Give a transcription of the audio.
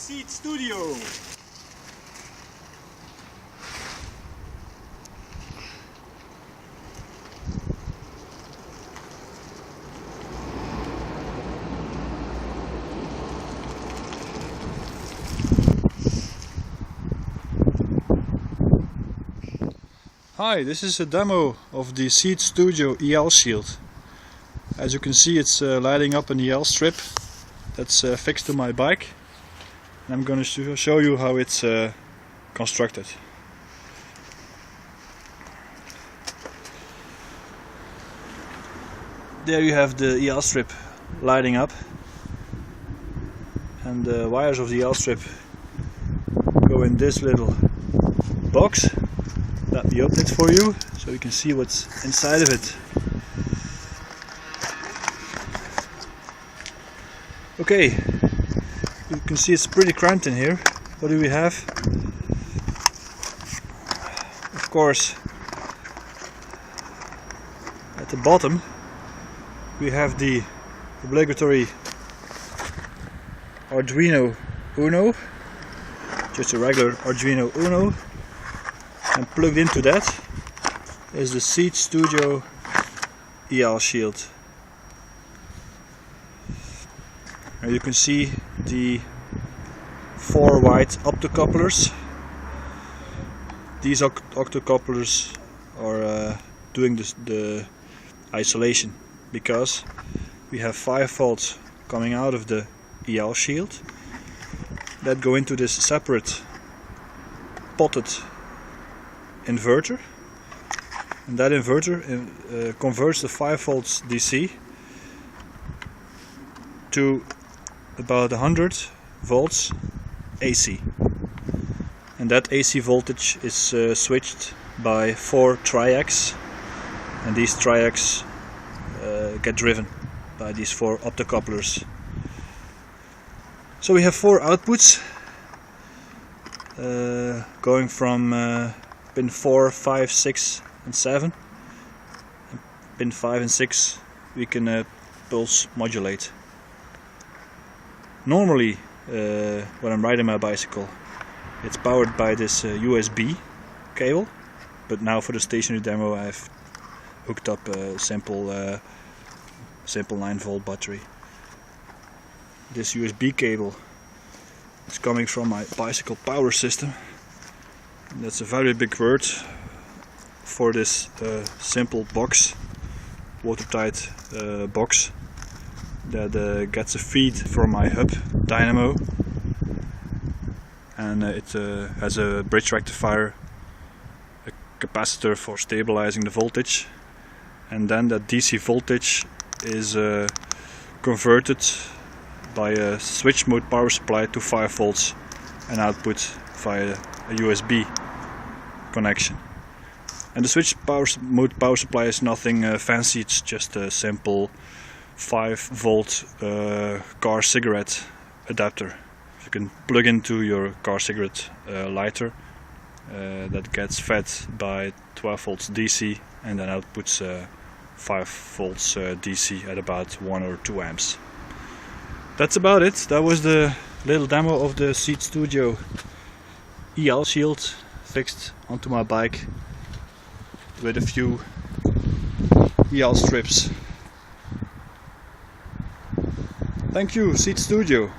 Seat Studio. Hi, this is a demo of the Seat Studio EL shield. As you can see, it's lighting up an EL strip that's fixed to my bike. And I'm going to show you how it's constructed. There you have the EL strip lighting up, and the wires of the EL strip go in this little box. Let me open it for you so you can see what's inside of it. Okay, you can see it's pretty cramped in here. What do we have? Of course, at the bottom we have the obligatory Arduino Uno, just a regular Arduino Uno. And plugged into that is the Seat Studio EL shield. And you can see the 4 white optocouplers. These optocouplers are doing the isolation, because we have 5 volts coming out of the EL shield that go into this separate potted inverter, and that inverter converts the 5 volts DC to about 100 volts AC, and that AC voltage is switched by 4 triacs, and these triacs get driven by these 4 optocouplers. So we have 4 outputs going from pin 4, 5, 6 and 7. And pin 5 and 6 we can pulse modulate. Normally when I'm riding my bicycle, it's powered by this USB cable, but now for the stationary demo I've hooked up a simple 9-volt battery. This USB cable is coming from my bicycle power system. That's a very big word for this simple box, watertight box that gets a feed from my hub dynamo, and it has a bridge rectifier, a capacitor for stabilizing the voltage, and then that DC voltage is converted by a switch mode power supply to 5 volts and output via a USB connection. And the switch mode power supply is nothing fancy, it's just a simple 5-volt car cigarette adapter. You can plug into your car cigarette lighter that gets fed by 12 volts DC and then outputs 5 volts DC at about 1 or 2 amps. That's about it. That was the little demo of the Seat Studio EL shield fixed onto my bike with a few EL strips. Thank you, Seat Studio.